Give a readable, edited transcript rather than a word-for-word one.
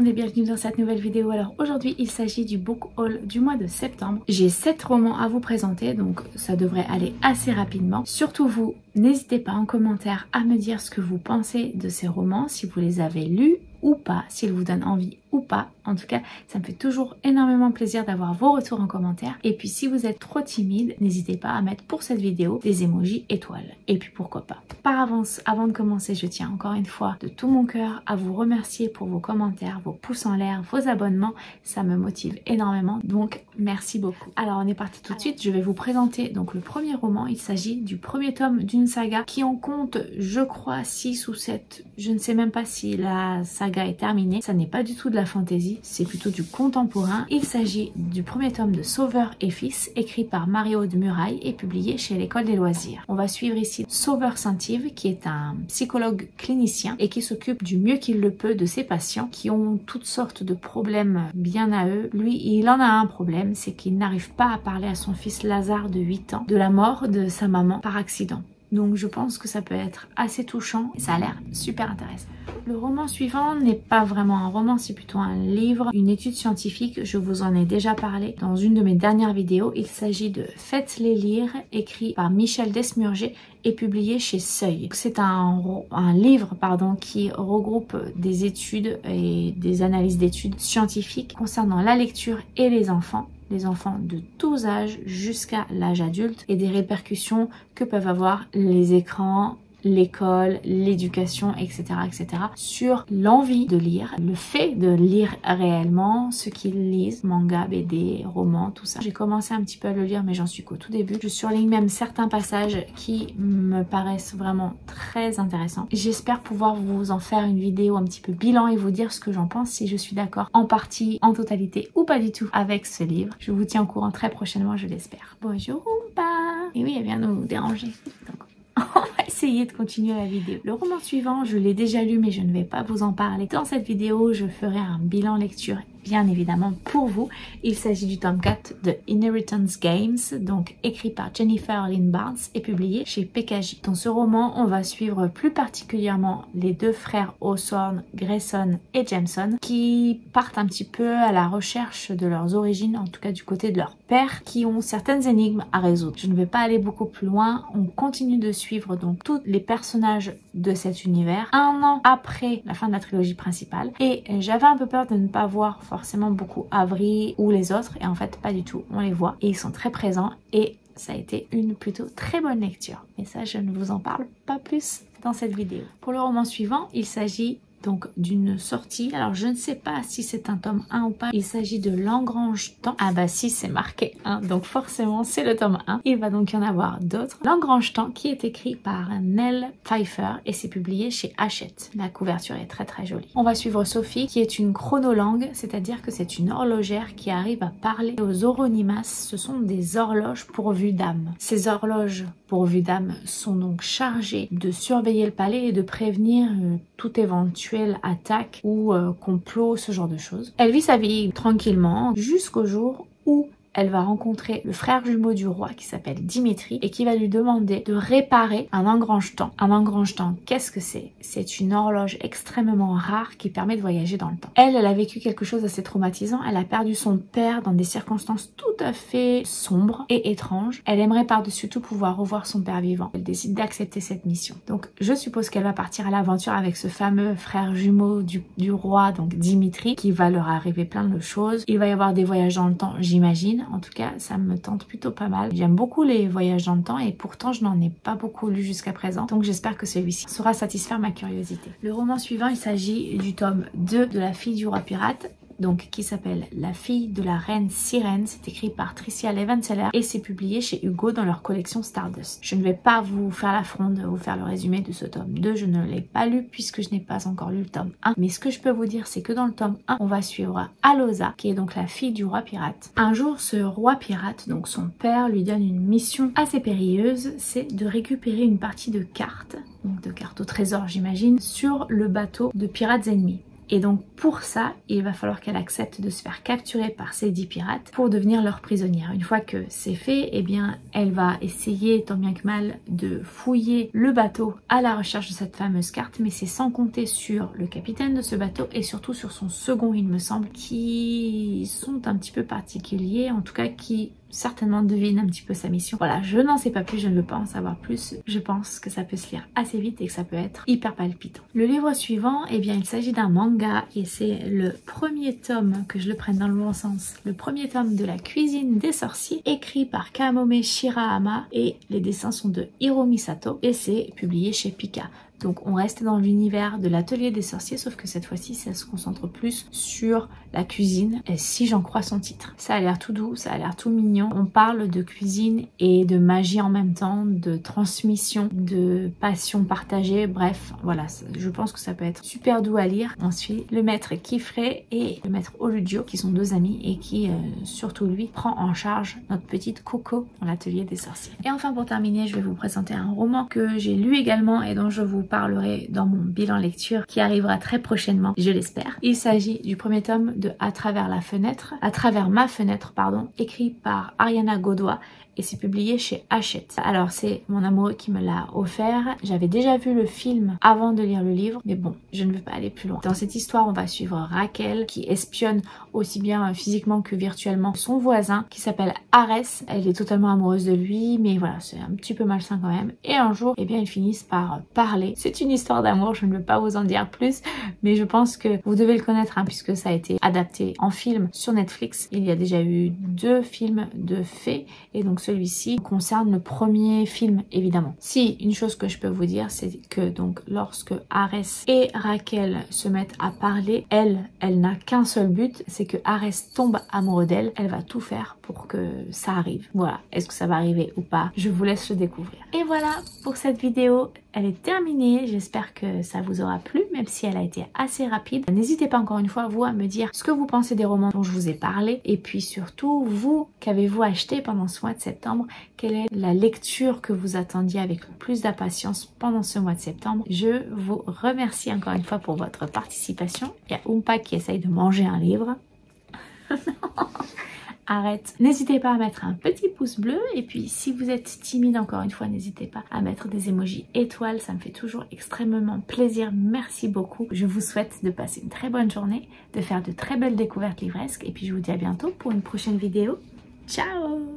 monde et bienvenue dans cette nouvelle vidéo. Alors aujourd'hui il s'agit du book haul du mois de septembre. J'ai 7 romans à vous présenter, donc ça devrait aller assez rapidement. Surtout vous, n'hésitez pas en commentaire à me dire ce que vous pensez de ces romans, si vous les avez lus ou pas, s'ils vous donnent envie ou pas. En tout cas, ça me fait toujours énormément plaisir d'avoir vos retours en commentaire. Et puis si vous êtes trop timide, n'hésitez pas à mettre pour cette vidéo des emojis étoiles. Et puis pourquoi pas. Par avance, avant de commencer, je tiens encore une fois de tout mon cœur à vous remercier pour vos commentaires, vos pouces en l'air, vos abonnements. Ça me motive énormément, donc merci beaucoup. Alors on est parti tout de suite, je vais vous présenter donc le premier roman. Il s'agit du premier tome d'une saga qui en compte, je crois, 6 ou 7. Je ne sais même pas si la saga est terminée. Ça n'est pas du tout de la fantasy, c'est plutôt du contemporain. Il s'agit du premier tome de Sauveur et Fils, écrit par Marie-Aude Muraille et publié chez l'École des Loisirs. On va suivre ici Sauveur Saint-Yves, qui est un psychologue clinicien et qui s'occupe du mieux qu'il le peut de ses patients qui ont toutes sortes de problèmes bien à eux. Lui, il en a un problème, c'est qu'il n'arrive pas à parler à son fils Lazare de 8 ans de la mort de sa maman par accident. Donc je pense que ça peut être assez touchant et ça a l'air super intéressant. Le roman suivant n'est pas vraiment un roman, c'est plutôt un livre, une étude scientifique. Je vous en ai déjà parlé dans une de mes dernières vidéos. Il s'agit de Faites-les lire, écrit par Michel Desmurger et publié chez Seuil. C'est un livre qui regroupe des études et des analyses d'études scientifiques concernant la lecture et les enfants de tous âges jusqu'à l'âge adulte et des répercussions que peuvent avoir les écrans, l'école, l'éducation, etc., etc. sur l'envie de lire, le fait de lire réellement, ce qu'ils lisent, manga, BD, romans, tout ça. J'ai commencé un petit peu à le lire mais j'en suis qu'au tout début. Je surligne même certains passages qui me paraissent vraiment très intéressants. J'espère pouvoir vous en faire une vidéo un petit peu bilan et vous dire ce que j'en pense, si je suis d'accord en partie, en totalité ou pas du tout avec ce livre. Je vous tiens au courant très prochainement, je l'espère. Bonjour Oompa. Et oui, elle vient nous déranger. Donc, on va essayer de continuer la vidéo. Le roman suivant, je l'ai déjà lu mais je ne vais pas vous en parler. Dans cette vidéo, je ferai un bilan lecture bien évidemment pour vous. Il s'agit du tome 4 de Inheritance Games, donc écrit par Jennifer Lynn Barnes et publié chez PKJ. Dans ce roman, on va suivre plus particulièrement les deux frères Hawthorne, Grayson et Jameson, qui partent un petit peu à la recherche de leurs origines, en tout cas du côté de leur père, qui ont certaines énigmes à résoudre. Je ne vais pas aller beaucoup plus loin, on continue de suivre donc tous les personnages de cet univers, un an après la fin de la trilogie principale, et j'avais un peu peur de ne pas voir forcément beaucoup Avery ou les autres, et en fait pas du tout, on les voit et ils sont très présents et ça a été une plutôt très bonne lecture. Mais ça, je ne vous en parle pas plus dans cette vidéo. Pour le roman suivant, il s'agit donc d'une sortie, alors je ne sais pas si c'est un tome 1 ou pas, il s'agit de L'Engrange-Temps. Ah bah si, c'est marqué 1, donc forcément c'est le tome 1, il va donc y en avoir d'autres. L'Engrange-Temps qui est écrit par Nell Pfeiffer et c'est publié chez Hachette. La couverture est très très jolie. On va suivre Sophie qui est une chronolangue, c'est-à-dire que c'est une horlogère qui arrive à parler aux Oronimas. Ce sont des horloges pourvues d'âme. Ces horloges pourvues d'âme sont donc chargées de surveiller le palais et de prévenir tout éventuel attaque ou complot, ce genre de choses. Elle vit sa vie tranquillement jusqu'au jour où elle va rencontrer le frère jumeau du roi qui s'appelle Dimitri et qui va lui demander de réparer un engrange-temps. Un engrange-temps, qu'est-ce que c'est? C'est une horloge extrêmement rare qui permet de voyager dans le temps. Elle a vécu quelque chose d'assez traumatisant. Elle a perdu son père dans des circonstances tout à fait sombres et étranges. Elle aimerait par-dessus tout pouvoir revoir son père vivant. Elle décide d'accepter cette mission. Donc je suppose qu'elle va partir à l'aventure avec ce fameux frère jumeau du roi, donc Dimitri, qui va leur arriver plein de choses. Il va y avoir des voyages dans le temps, j'imagine. En tout cas, ça me tente plutôt pas mal. J'aime beaucoup les voyages dans le temps et pourtant je n'en ai pas beaucoup lu jusqu'à présent. Donc j'espère que celui-ci saura satisfaire ma curiosité. Le roman suivant, il s'agit du tome 2 de La fille du roi pirate, donc qui s'appelle La fille de la reine sirène. C'est écrit par Tricia Levenseller et c'est publié chez Hugo dans leur collection Stardust. Je ne vais pas vous faire l'affront de vous faire le résumé de ce tome 2, je ne l'ai pas lu puisque je n'ai pas encore lu le tome 1. Mais ce que je peux vous dire, c'est que dans le tome 1, on va suivre Alosa, qui est donc la fille du roi pirate. Un jour, ce roi pirate, donc son père, lui donne une mission assez périlleuse, c'est de récupérer une partie de cartes, donc de cartes au trésor j'imagine, sur le bateau de pirates ennemis. Et donc pour ça, il va falloir qu'elle accepte de se faire capturer par ces 10 pirates pour devenir leur prisonnière. Une fois que c'est fait, eh bien elle va essayer tant bien que mal de fouiller le bateau à la recherche de cette fameuse carte, mais c'est sans compter sur le capitaine de ce bateau et surtout sur son second, il me semble, qui sont un petit peu particuliers, en tout cas qui certainement devine un petit peu sa mission. Voilà, je n'en sais pas plus, je ne veux pas en savoir plus. Je pense que ça peut se lire assez vite et que ça peut être hyper palpitant. Le livre suivant, eh bien il s'agit d'un manga et c'est le premier tome, que je le prenne dans le bon sens, le premier tome de La cuisine des sorciers, écrit par Kamome Shirahama et les dessins sont de Hiro Misato et c'est publié chez Pika. Donc on reste dans l'univers de l'atelier des sorciers, sauf que cette fois-ci ça se concentre plus sur la cuisine, si j'en crois son titre. Ça a l'air tout doux, ça a l'air tout mignon. On parle de cuisine et de magie en même temps, de transmission, de passion partagée, bref, voilà, je pense que ça peut être super doux à lire. On suit le maître Kifré et le maître Oludio, qui sont deux amis et qui, surtout lui, prend en charge notre petite Coco dans l'atelier des sorciers. Et enfin pour terminer, je vais vous présenter un roman que j'ai lu également et dont je vous parlerai dans mon bilan lecture qui arrivera très prochainement, je l'espère. Il s'agit du premier tome de À travers ma fenêtre, pardon, écrit par Ariana Godoy et c'est publié chez Hachette. Alors c'est mon amoureux qui me l'a offert. J'avais déjà vu le film avant de lire le livre, mais bon, je ne veux pas aller plus loin. Dans cette histoire, on va suivre Raquel qui espionne aussi bien physiquement que virtuellement son voisin qui s'appelle Arès. Elle est totalement amoureuse de lui, mais voilà, c'est un petit peu malsain quand même. Et un jour, eh bien, ils finissent par parler. C'est une histoire d'amour, je ne veux pas vous en dire plus, mais je pense que vous devez le connaître hein, puisque ça a été adapté en film sur Netflix. Il y a déjà eu 2 films de fées et donc celui-ci concerne le premier film évidemment. Si une chose que je peux vous dire, c'est que donc lorsque Arès et Raquel se mettent à parler, elle n'a qu'un seul but, c'est que Arès tombe amoureux d'elle. Elle va tout faire pour que ça arrive. Voilà, est-ce que ça va arriver ou pas? Je vous laisse le découvrir. Et voilà pour cette vidéo, elle est terminée. J'espère que ça vous aura plu, même si elle a été assez rapide. N'hésitez pas encore une fois, vous, à me dire ce que vous pensez des romans dont je vous ai parlé. Et puis surtout, vous, qu'avez-vous acheté pendant ce mois de septembre? Quelle est la lecture que vous attendiez avec le plus d'impatience pendant ce mois de septembre? Je vous remercie encore une fois pour votre participation. Il y a Oompa qui essaye de manger un livre. Arrête. N'hésitez pas à mettre un petit pouce bleu et puis si vous êtes timide encore une fois, n'hésitez pas à mettre des émojis étoiles, ça me fait toujours extrêmement plaisir. Merci beaucoup. Je vous souhaite de passer une très bonne journée, de faire de très belles découvertes livresques et puis je vous dis à bientôt pour une prochaine vidéo. Ciao!